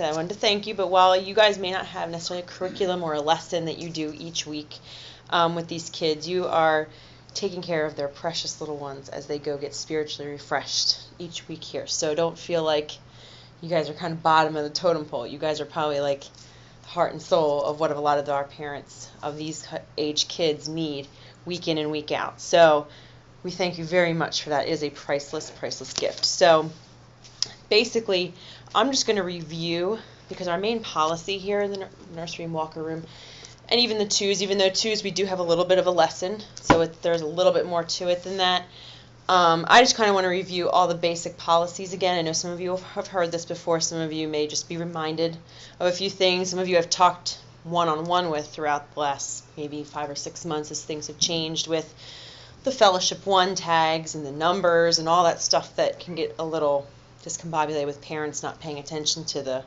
So I wanted to thank you, but while you guys may not have necessarily a curriculum or a lesson that you do each week with these kids, you are taking care of their precious little ones as they go get spiritually refreshed each week here. So don't feel like you guys are kind of bottom of the totem pole. You guys are probably like the heart and soul of what a lot of our parents of these age kids need week in and week out. So we thank you very much for that. It is a priceless, priceless gift. So basically, I'm just going to review, because our main policy here in the nursery and walker room, and even the twos, even though twos we do have a little bit of a lesson, so there's a little bit more to it than that. I just kind of want to review all the basic policies again. I know some of you have heard this before. Some of you may just be reminded of a few things. Some of you have talked one-on-one with throughout the last maybe 5 or 6 months as things have changed with the Fellowship 1 tags and the numbers and all that stuff that can get a little discombobulated with parents not paying attention to the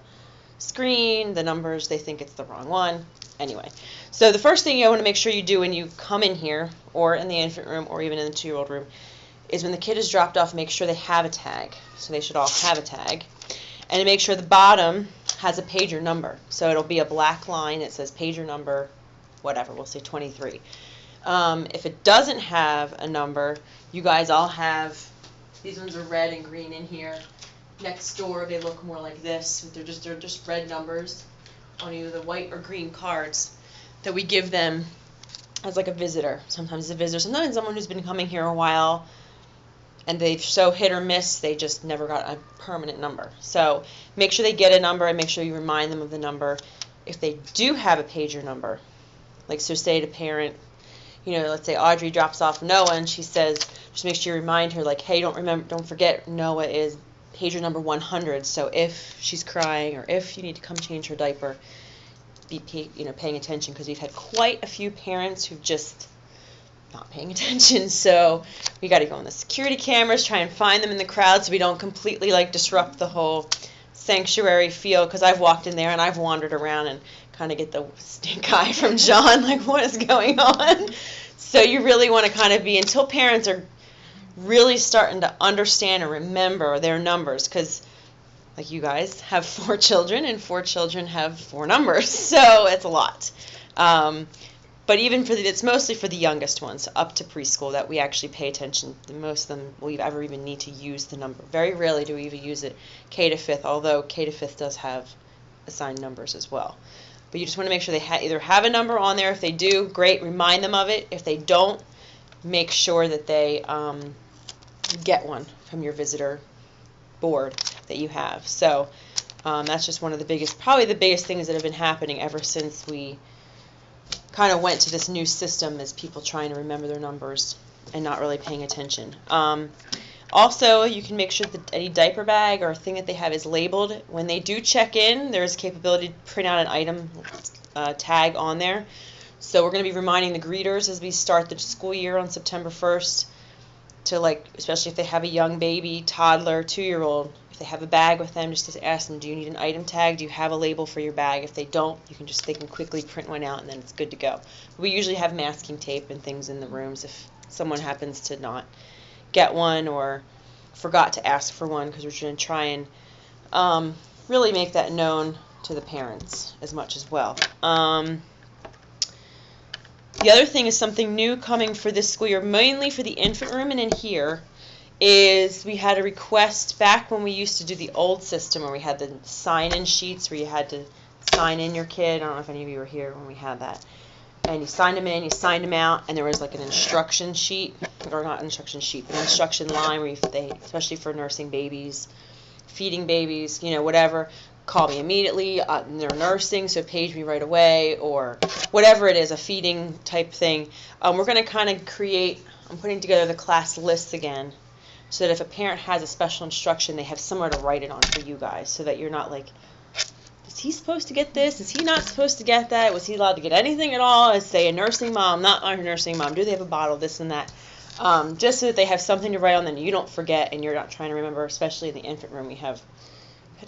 screen, the numbers, they think it's the wrong one. Anyway, so the first thing you want to make sure you do when you come in here, or in the infant room, or even in the 2-year-old room, is when the kid is dropped off, make sure they have a tag. So they should all have a tag. And to make sure the bottom has a pager number. So it'll be a black line that says pager number, whatever, we'll say 23. If it doesn't have a number, you guys all have, these ones are red and green in here. Next door, they look more like this. They're just red numbers on either the white or green cards that we give them as like a visitor. Sometimes a visitor, sometimes someone who's been coming here a while and they've so hit or miss, they just never got a permanent number. So make sure they get a number and make sure you remind them of the number. If they do have a pager number, like so say to parent, you know, let's say Audrey drops off Noah and she says, just make sure you remind her like, hey, don't forget Noah is pager number 100, so if she's crying or if you need to come change her diaper, be paying attention, because we've had quite a few parents who've just not paying attention. So we got to go on the security cameras, try and find them in the crowd so we don't completely like disrupt the whole sanctuary feel, because I've walked in there and I've wandered around and kind of get the stink eye from John, like what is going on? So you really want to kind of be, until parents are really starting to understand and remember their numbers, because like you guys have 4 children and 4 children have 4 numbers, so it's a lot. But even for it's mostly for the youngest ones up to preschool that we actually pay attention. Most of them will ever even need to use the number. Very rarely do we even use it K to 5th, although K to 5th does have assigned numbers as well. But you just want to make sure they either have a number on there. If they do, great, remind them of it. If they don't, make sure that they get one from your visitor board that you have. So that's just one of the biggest, probably the biggest things that have been happening ever since we kind of went to this new system, is people trying to remember their numbers and not really paying attention. Also, you can make sure that any diaper bag or thing that they have is labeled. When they do check in, there's a capability to print out an item tag on there. So we're going to be reminding the greeters as we start the school year on September 1st to, like, especially if they have a young baby, toddler, 2-year-old, if they have a bag with them, just to ask them, do you need an item tag? Do you have a label for your bag? If they don't, they can quickly print one out and then it's good to go. We usually have masking tape and things in the rooms if someone happens to not get one or forgot to ask for one, because we're going to try and really make that known to the parents as much as well. The other thing is something new coming for this school year, mainly for the infant room and in here, is we had a request back when we used to do the old system where we had the sign-in sheets where you had to sign in your kid. I don't know if any of you were here when we had that. And you signed them in, you signed them out, and there was like an instruction sheet, or not an instruction sheet, but an instruction line where especially for nursing babies, feeding babies, whatever, call me immediately, they're nursing, so page me right away, or whatever it is, a feeding type thing. We're going to kind of I'm putting together the class lists again, so that if a parent has a special instruction, they have somewhere to write it on for you guys, so that you're not like, is he supposed to get this? Is he not supposed to get that? Was he allowed to get anything at all? Is, say, a nursing mom, not a nursing mom? Do they have a bottle, this and that? Just so that they have something to write on, then you don't forget and you're not trying to remember, especially in the infant room. We've had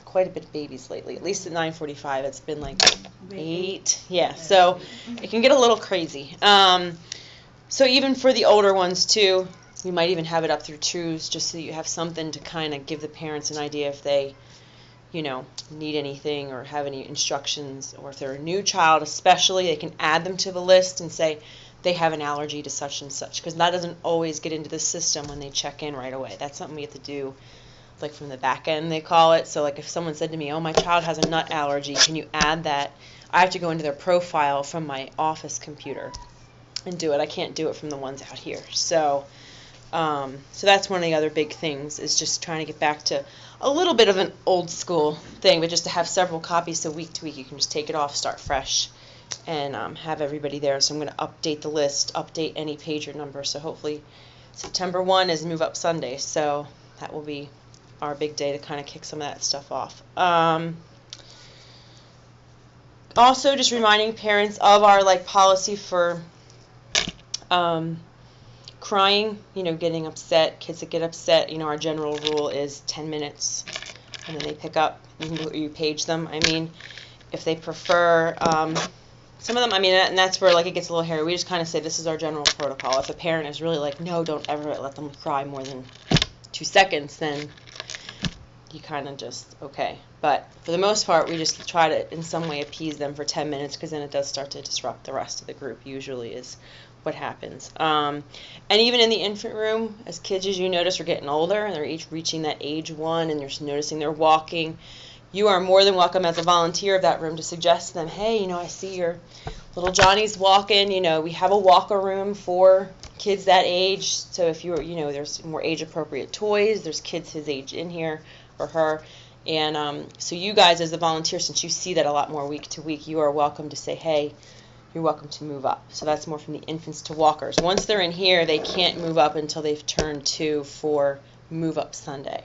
quite a bit of babies lately. At least at 9:45, it's been like 8. Yeah, so it can get a little crazy. So even for the older ones, too, we might even have it up through twos, just so you have something to kind of give the parents an idea if they, need anything or have any instructions, or if they're a new child especially, they can add them to the list and say they have an allergy to such and such, because that doesn't always get into the system when they check in right away. That's something we have to do, like from the back end they call it. So like if someone said to me, oh, my child has a nut allergy, can you add that? I have to go into their profile from my office computer and do it. I can't do it from the ones out here. So that's one of the other big things, is just trying to get back to a little bit of an old school thing, but just to have several copies, so week to week you can just take it off, start fresh, and have everybody there. So I'm going to update the list, update any pager number. So hopefully September 1 is Move Up Sunday, so that will be our big day to kind of kick some of that stuff off. Also, just reminding parents of our policy for crying, getting upset. Kids that get upset, our general rule is 10 minutes, and then they pick up. You page them. If they prefer, some of them, and that's where it gets a little hairy. We just kind of say this is our general protocol. If a parent is really no, don't ever let them cry more than 2 seconds, then you kind of just, okay. But for the most part, we just try to in some way appease them for 10 minutes, because then it does start to disrupt the rest of the group, usually is what happens. And even in the infant room, as kids, as you notice, are getting older, and they're each reaching that age 1, and you're noticing they're walking, you are more than welcome as a volunteer of that room to suggest to them, hey, I see your little Johnny's walking, we have a walker room for kids that age, so if you're, there's more age-appropriate toys, there's kids his age in here, or her, and so you guys as a volunteer, since you see that a lot more week to week, you are welcome to say, hey, you're welcome to move up. So that's more from the infants to walkers. Once they're in here, they can't move up until they've turned 2 for Move Up Sunday.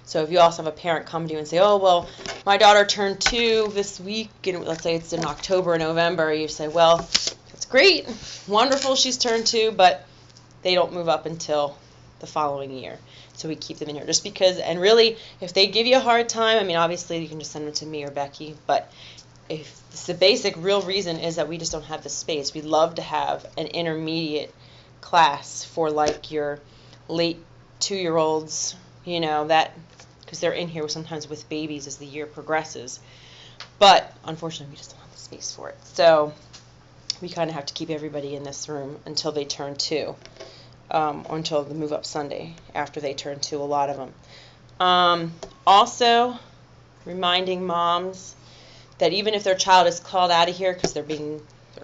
So if you also have a parent come to you and say, oh, well, my daughter turned 2 this week, and let's say it's in October or November, you say, well, that's great, wonderful, she's turned 2, but they don't move up until the following year. So we keep them in here just because, and really, if they give you a hard time, obviously you can just send them to me or Becky, but if the basic real reason is that we just don't have the space. We'd love to have an intermediate class for your late 2-year-olds, that, because they're in here sometimes with babies as the year progresses. But unfortunately, we just don't have the space for it. So we kind of have to keep everybody in this room until they turn 2, or until the Move Up Sunday after they turn 2, a lot of them. Also, reminding moms that even if their child is called out of here because they're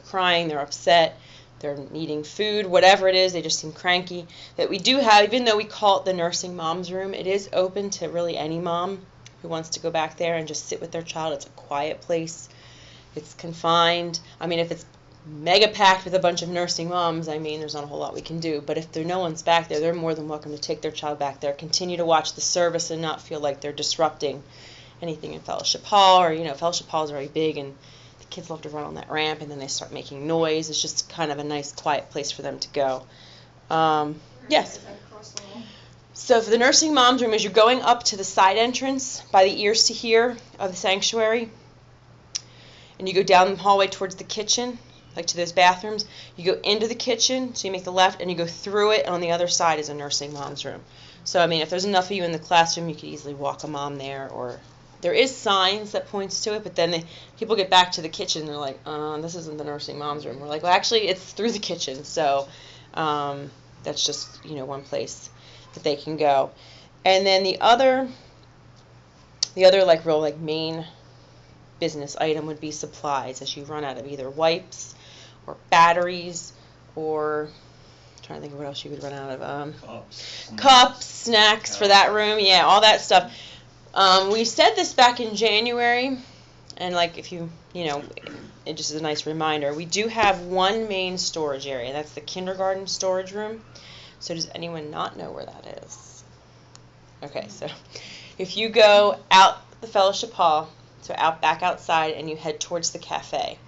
crying, they're upset, they're needing food, whatever it is, they just seem cranky, that we do have, even though we call it the nursing mom's room, it is open to really any mom who wants to go back there and just sit with their child. It's a quiet place. It's confined. If it's mega packed with a bunch of nursing moms, there's not a whole lot we can do. But if no one's back there, they're more than welcome to take their child back there, continue to watch the service and not feel like they're disrupting anything in Fellowship Hall, or Fellowship Hall is very big and the kids love to run on that ramp and then they start making noise. It's just kind of a nice quiet place for them to go. Yes. So for the nursing mom's room, as you're going up to the side entrance by the ears to hear of the sanctuary, and you go down the hallway towards the kitchen, to those bathrooms, you go into the kitchen, so you make the left, and you go through it, and on the other side is a nursing mom's room. So if there's enough of you in the classroom, you could easily walk a mom there, or there is signs that points to it, but then people get back to the kitchen and they're like, this isn't the nursing mom's room. We're like, well, actually, it's through the kitchen. So that's just, one place that they can go. And then the other real main business item would be supplies, as you run out of either wipes or batteries, or I'm trying to think of what else you could run out of. Cups, snacks for that room. Yeah, all that stuff. We said this back in January, and if you, it just is a nice reminder. We do have one main storage area. That's the kindergarten storage room. So does anyone not know where that is? Okay, so if you go out the Fellowship Hall, so back outside, and you head towards the cafe,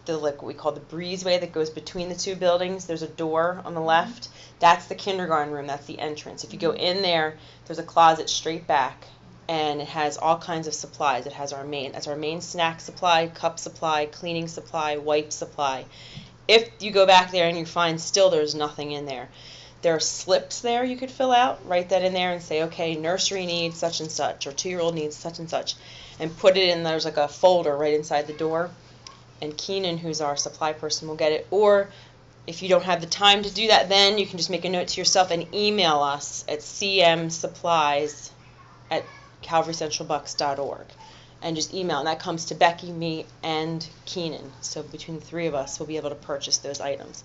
what we call the breezeway that goes between the 2 buildings, there's a door on the left. That's the kindergarten room. That's the entrance. If you go in there, there's a closet straight back, and it has all kinds of supplies. It has our main snack supply, cup supply, cleaning supply, wipe supply. If you go back there and you find still there's nothing in there, There are slips there you could fill out. Write that in there and say, okay, nursery needs such and such, or 2-year-old needs such and such, and put it in. There's like a folder right inside the door, and Keenan, who's our supply person, will get it. Or if you don't have the time to do that, then you can just make a note to yourself and email us at cmsupplies@calvarycentralbucks.org, and just email. And that comes to Becky, me, and Keenan. So between the 3 of us, we'll be able to purchase those items.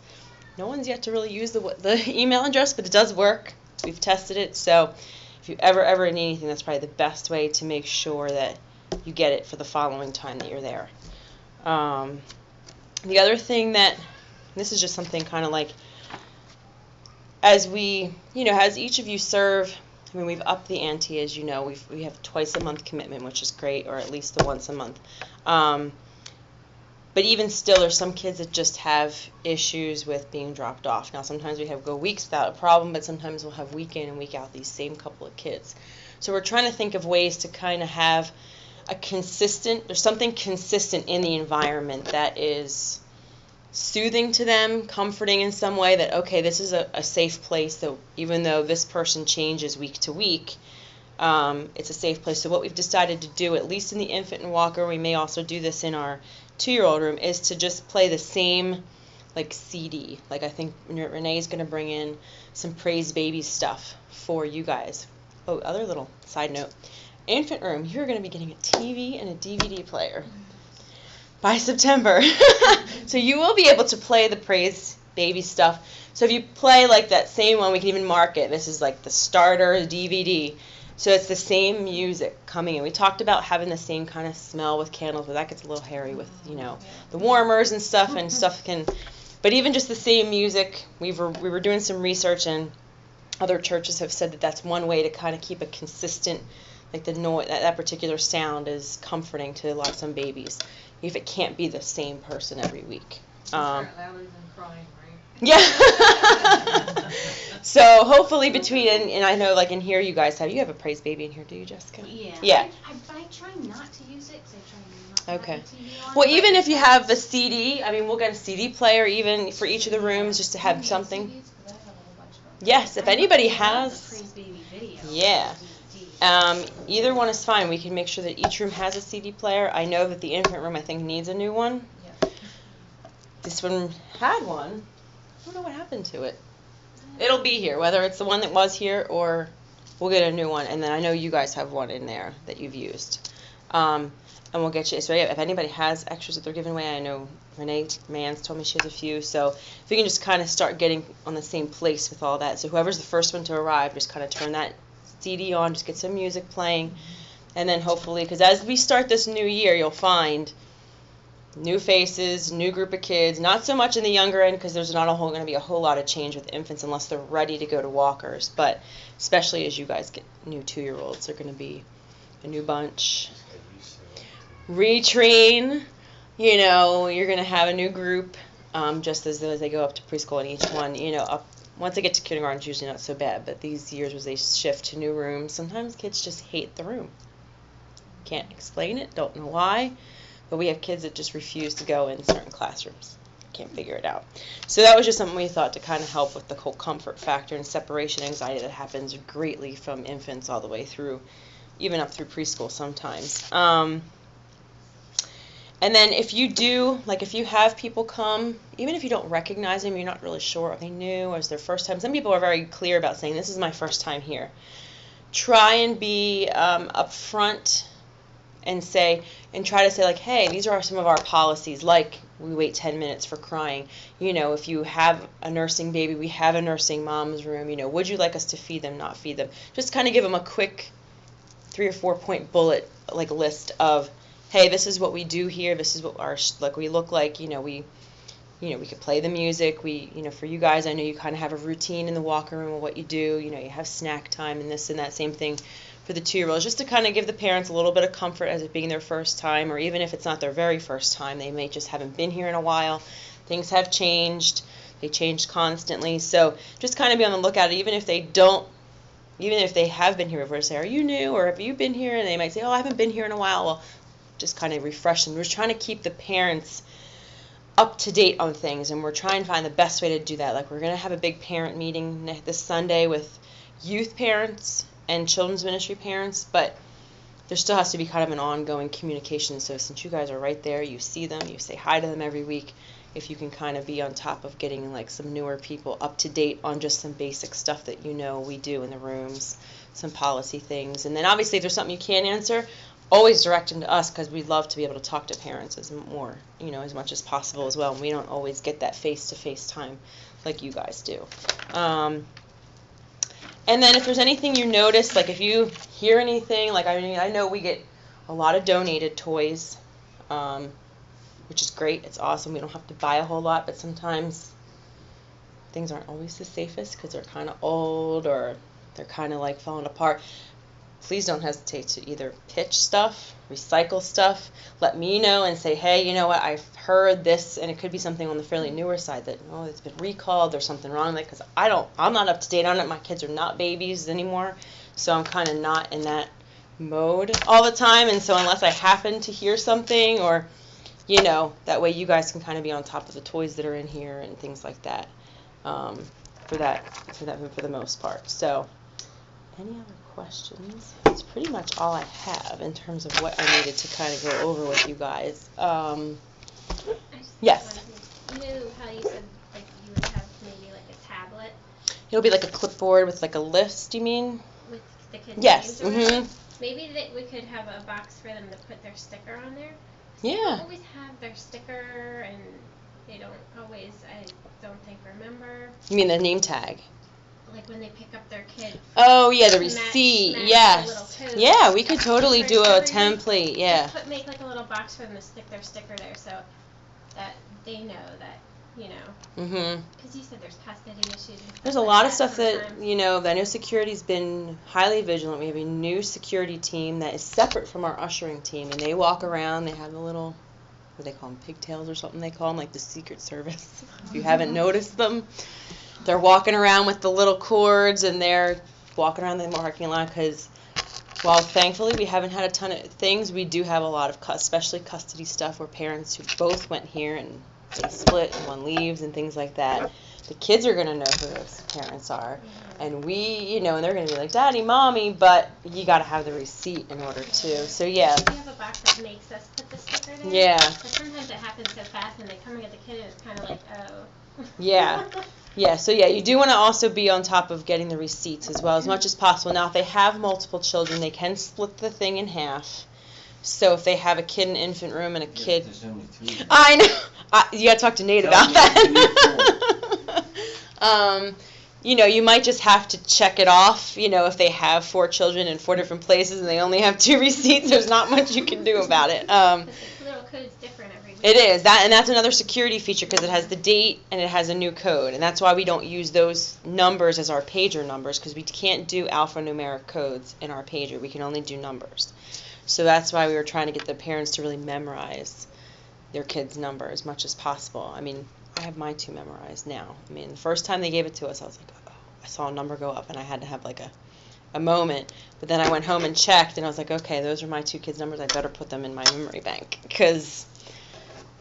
No one's yet to really use the email address, but it does work. We've tested it. So if you ever need anything, that's probably the best way to make sure that you get it for the following time that you're there. The other thing that, this is just something kind of like, as we, as each of you serve, I mean, we've upped the ante, as you know. We have twice a month commitment, which is great, or at least the once a month. But even still, there's some kids that just have issues with being dropped off. Now, sometimes we go weeks without a problem, but sometimes we'll have week in and week out these same couple of kids. So we're trying to think of ways to kind of have there's something consistent in the environment that is soothing to them, comforting in some way, that, okay, this is a safe place, that even though this person changes week to week, it's a safe place. So what we've decided to do, at least in the infant and walker, we may also do this in our 2-year-old room, is to just play the same CD. Like, I think Renee's going to bring in some Praise Baby stuff for you guys. Oh, other little side note. Infant room, you're going to be getting a TV and a DVD player by September. So you will be able to play the Praise Baby stuff. So if you play like that same one, we can even mark it. This is like the starter DVD. So it's the same music coming in. We talked about having the same kind of smell with candles, but that gets a little hairy with, the warmers and stuff can, but even just the same music, we were doing some research, and other churches have said that that's one way to kind of keep a consistent, like the noise, that particular sound is comforting to some babies, if it can't be the same person every week. Louder than crying, right? Yeah. So hopefully between, and I know like in here you guys have a Praise Baby in here, do you, Jessica? Yeah. I try not to use it because I try not to have the TV on. Well, even if you have the CD, I mean, we'll get a CD player even for each of the rooms just to have something. CDs, 'cause I have a whole bunch of them. Yes, if anybody I love has. the Praise Baby video. Yeah. DVD. Either one is fine. We can make sure that each room has a CD player. I know that the infant room, I think, needs a new one. Yeah. This one had one. I don't know what happened to it. It'll be here, whether it's the one that was here or we'll get a new one. And then I know you guys have one in there that you've used. And we'll get you. So yeah, if anybody has extras that they're giving away, I know Renee Mann's told me she has a few. So if we can just kind of start getting on the same place with all that. So whoever's the first one to arrive, just kind of turn that CD on, just get some music playing. And then hopefully, because as we start this new year, you'll find new faces, new group of kids, not so much in the younger end because there's not going to be a whole lot of change with infants unless they're ready to go to walkers, but especially as you guys get new 2-year-olds, they're going to be a new bunch. Retrain, you're going to have a new group, just as they go up to preschool, and each one, once they get to kindergarten, it's usually not so bad, but these years as they shift to new rooms, sometimes kids just hate the room. Can't explain it, don't know why. But we have kids that just refuse to go in certain classrooms. Can't figure it out. So that was just something we thought to kind of help with the whole comfort factor and separation anxiety that happens greatly from infants all the way through, even up through preschool sometimes. And then if you have people come, even if you don't recognize them, you're not really sure, are they new, or is their first time? Some people are very clear about saying, this is my first time here. Try and be upfront and try to say, like, hey, these are some of our policies, like we wait 10 minutes for crying. If you have a nursing baby, we have a nursing mom's room. Would you like us to feed them, not feed them? Just kind of give them a quick 3 or 4 point bullet list of, hey, this is what we do here. This is what we look like. We could play the music. For you guys, I know you kind of have a routine in the walker room of what you do. You have snack time and this and that. Same thing for the 2-year-olds, just to kind of give the parents a little bit of comfort as it being their first time, or even if it's not their very first time, they may just haven't been here in a while. Things have changed. They change constantly. So just kind of be on the lookout, even if they have been here before, say, are you new, or have you been here? And they might say, oh, I haven't been here in a while. Well, just kind of refresh them. We're trying to keep the parents up to date on things, and we're trying to find the best way to do that. Like, we're going to have a big parent meeting this Sunday with youth parents and children's ministry parents, but there still has to be kind of an ongoing communication. So since you guys are right there, you see them, you say hi to them every week, if you can kind of be on top of getting like some newer people up to date on just some basic stuff that we do in the rooms, some policy things. And then obviously if there's something you can't answer, always direct them to us, because we'd love to be able to talk to parents as much as possible as well. And we don't always get that face-to-face time like you guys do. And then if there's anything you notice, like if you hear anything, like I know we get a lot of donated toys, which is great. It's awesome. We don't have to buy a whole lot, but sometimes things aren't always the safest because they're kind of old or they're kind of like falling apart. Please don't hesitate to either pitch stuff, recycle stuff, let me know and say, hey, you know what, I've heard this, and it could be something on the fairly newer side that, it's been recalled, there's something wrong with it, because I'm not up to date on it. My kids are not babies anymore, so I'm kind of not in that mode all the time, and so unless I happen to hear something, or, that way you guys can kind of be on top of the toys that are in here and things like that, for the most part. So, any other questions? That's pretty much all I have in terms of what I needed to kind of go over with you guys. Yes. You know how you said like you would have maybe like a tablet? It'll be like a clipboard with like a list, you mean? With the kids' yes. names or whatever? Maybe that we could have a box for them to put their sticker on there. Yeah. They always have their sticker, and they don't always, I don't think, remember. You mean the name tag? Like when they pick up their kid. Oh, yeah, the receipt. Yes. Yeah, we could totally do a template. Yeah. Just make like a little box for them to stick their sticker there, so that they know that, Mhm. Because you said there's custody issues. And stuff there's a like lot of stuff that, sometimes. I know security's been highly vigilant. We have a new security team that is separate from our ushering team, and they walk around. They have the little, what do they call them, pigtails or something they call them, like the Secret Service, if you haven't noticed them. They're walking around with the little cords, and they're walking around the parking lot, because while thankfully we haven't had a ton of things, we do have a lot of, especially custody stuff, where parents who both went here and they split and one leaves and things like that. The kids are going to know who those parents are, and we, and they're going to be like, Daddy, Mommy, but you got to have the receipt in order to. So yeah. We have a box that makes us put the sticker there. Yeah. But sometimes it happens so fast, and they come and get the kid, and it's kind of like, oh. Yeah. Yeah, so you do want to also be on top of getting the receipts as well, as much as possible. Now, if they have multiple children, they can split the thing in half. So if they have a kid in infant room and a kid... There's only two. I know. You got to talk to Nate about that. You might just have to check it off, if they have 4 children in 4 different places and they only have 2 receipts, there's not much you can do about it. The little code's different every week. It is, and that's another security feature, because it has the date and it has a new code, and that's why we don't use those numbers as our pager numbers, because we can't do alphanumeric codes in our pager. We can only do numbers. So that's why we were trying to get the parents to really memorize their kids' number as much as possible. I mean, I have my 2 memorized now. I mean, the first time they gave it to us, I was like, oh, I saw a number go up, and I had to have like a moment. But then I went home and checked, and I was like, okay, those are my 2 kids' numbers. I better put them in my memory bank, because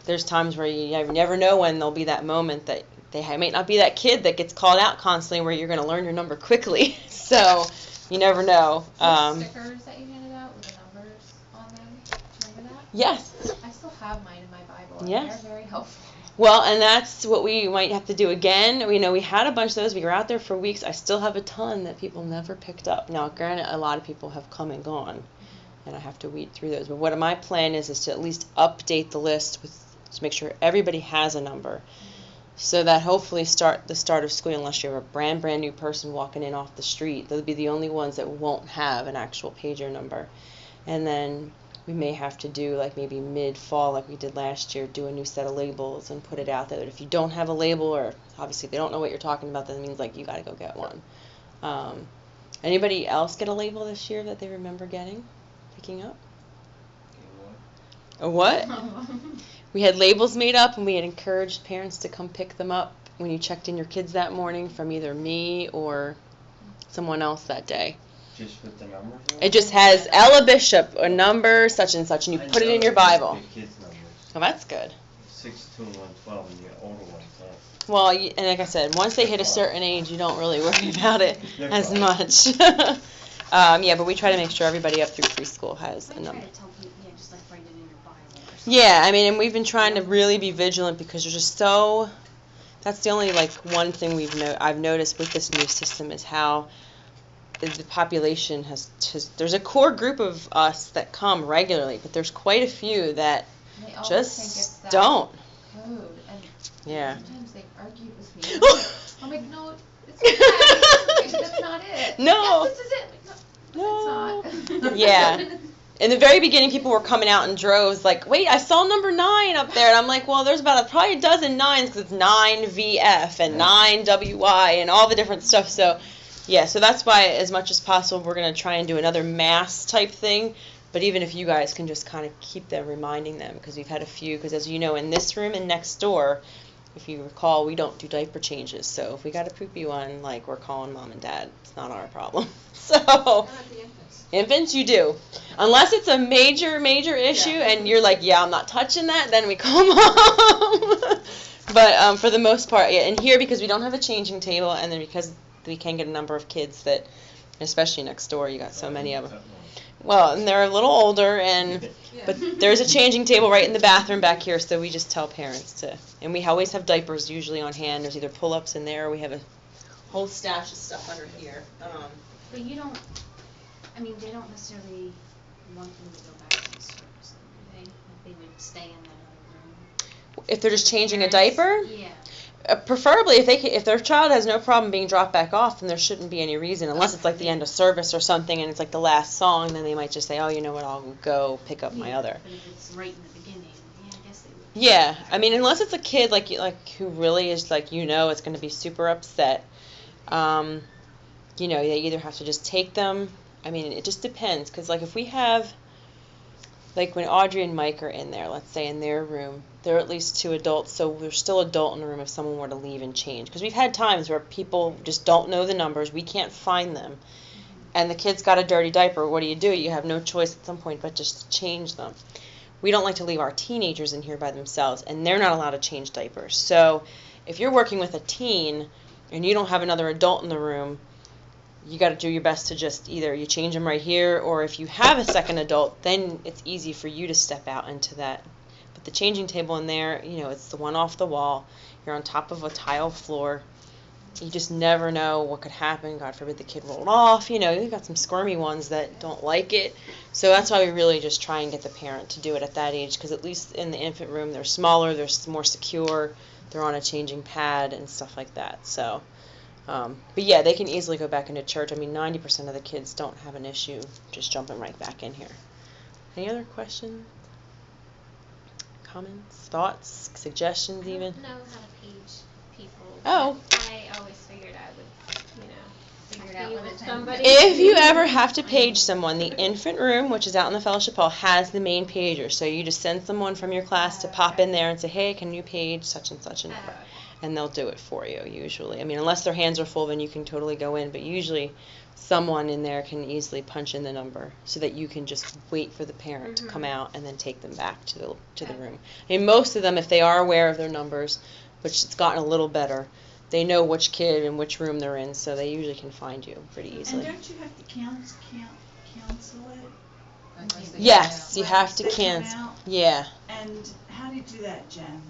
there's times where you never know when there'll be that moment that they might not be that kid that gets called out constantly where you're going to learn your number quickly. So you never know. Stickers that you handed out with the numbers on them, do you remember that? Yes. I still have mine in my Bible, and Yes. they're very helpful. Well, and that's what we might have to do again. We had a bunch of those. We were out there for weeks. I still have a ton that people never picked up. Now, granted, a lot of people have come and gone, and I have to weed through those. But what my plan is to at least update the list to make sure everybody has a number, so that hopefully the start of school, unless you're a brand new person walking in off the street, they'll be the only ones that won't have an actual pager number. And then we may have to do, like maybe mid-fall, like we did last year, do a new set of labels and put it out there. That if you don't have a label, or obviously if they don't know what you're talking about, then it means like you got to go get one. Anybody else get a label this year that they remember picking up? A what? We had labels made up, and we had encouraged parents to come pick them up when you checked in your kids that morning from either me or someone else that day. Just with the numbers? It just has Ella Bishop, a number, such and such, and you put it in your Bible. The kids' numbers. Oh, that's good. 62 and 112, and you get older ones, huh? Well, and like I said, once they hit a certain age, you don't really worry about it They're as fine. much. Yeah, but we try to make sure everybody up through preschool has I a try number. to tell people, yeah, just like write it in your Bible or something. Yeah, I mean, and we've been trying to really be vigilant because there's just so. That's the only like one thing I've noticed with this new system is how the population has. There's a core group of us that come regularly, but there's quite a few that They always just think it's that don't. code, and Yeah. sometimes they argue with me. I'm like, no, it's okay. That's not it. No. Yes, this is it. Like, no, it's not. Yeah. In the very beginning, people were coming out in droves, like, wait, I saw number 9 up there. And I'm like, well, there's probably a dozen 9s because it's 9VF and 9WY and all the different stuff. So, yeah, so that's why, as much as possible, we're going to try and do another mass type thing. But even if you guys can just kind of keep them, reminding them, because we've had a few, because as you know, in this room and next door, if you recall, we don't do diaper changes. So if we got a poopy one, like, we're calling mom and dad. It's not our problem. So. Infants, you do. Unless it's a major, major issue and you're like, yeah, I'm not touching that, then we call mom. But for the most part, yeah, and here because we don't have a changing table and then because we can get a number of kids that, especially next door, you got so many of them. Well, and they're a little older, but there's a changing table right in the bathroom back here, so we just tell parents to, and we always have diapers usually on hand. There's either pull-ups in there or we have a whole stash of stuff under here. But you don't, I mean, they don't necessarily want them to go back to the service, do they? Like they would stay in that other room? If they're just changing a Parents? diaper? Yeah. Preferably, if their child has no problem being dropped back off, then there shouldn't be any reason, unless it's like the end of service or something and it's like the last song, then they might just say, oh, you know what, I'll go pick up my other. But if it's right in the beginning, yeah, I guess they would. Yeah, I mean, unless it's a kid like who really is like, it's going to be super upset, they either have to just take them. I mean, it just depends, because like if we have, like when Audrey and Mike are in there, let's say in their room, there are at least 2 adults, so there's still an adult in the room if someone were to leave and change. Because we've had times where people just don't know the numbers, we can't find them, and the kid's got a dirty diaper. What do? You have no choice at some point but just to change them. We don't like to leave our teenagers in here by themselves, and they're not allowed to change diapers. So if you're working with a teen and you don't have another adult in the room, you got to do your best to just either you change them right here, or if you have a second adult, then it's easy for you to step out into that. But the changing table in there, it's the one off the wall. You're on top of a tile floor. You just never know what could happen. God forbid the kid rolled off. You've got some squirmy ones that don't like it. So that's why we really just try and get the parent to do it at that age, because at least in the infant room, they're smaller, they're more secure, they're on a changing pad and stuff like that. So. But yeah, they can easily go back into church. I mean, 90% of the kids don't have an issue just jumping right back in here. Any other questions? Comments? Thoughts? Suggestions even? I don't know how to page people. Oh. I always figured I would, Figure it out be when with it's somebody. If you ever have to page someone, the infant room, which is out in the fellowship hall, has the main pager. So you just send someone from your class to pop in there and say, hey, can you page such and such a number? And they'll do it for you, usually. I mean, unless their hands are full, then you can totally go in. But usually someone in there can easily punch in the number so that you can just wait for the parent to come out and then take them back to the room. I mean, most of them, if they are aware of their numbers, which it's gotten a little better, they know which kid and which room they're in, so they usually can find you pretty easily. And don't you have to cancel it? Yes, you have to They come cancel. out? Yeah. And how do you do that, Jen?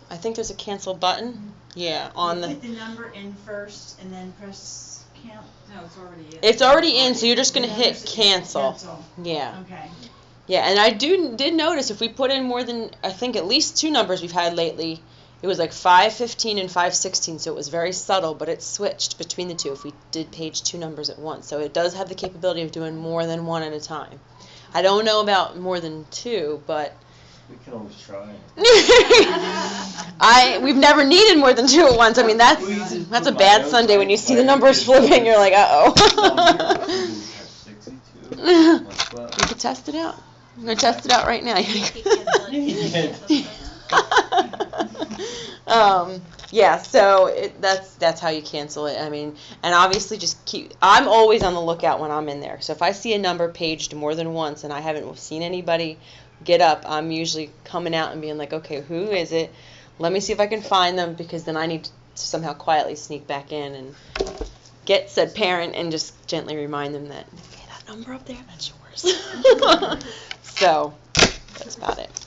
I think there's a cancel button. Yeah, on You the. put the number in first and then press count? No, it's already in. It's already in, so you're just gonna The hit numbers- cancel. Yeah. Okay. Yeah, and I did notice if we put in more than, I think at least 2 numbers we've had lately, it was like 515 and 516, so it was very subtle, but it switched between the two if we did page 2 numbers at once. So it does have the capability of doing more than 1 at a time. I don't know about more than 2, but We can always try. we've never needed more than 2 at once. I mean, that's a bad Sunday when you see the numbers flipping, you're like, uh-oh. You could test it out. I'm going to test it out right now. Yeah, so that's how you cancel it. I mean, and obviously I'm always on the lookout when I'm in there. So if I see a number paged more than once and I haven't seen anybody get up, I'm usually coming out and being like, okay, who is it? Let me see if I can find them, because then I need to somehow quietly sneak back in and get said parent and just gently remind them that, okay, that number up there, that's yours. So that's about it.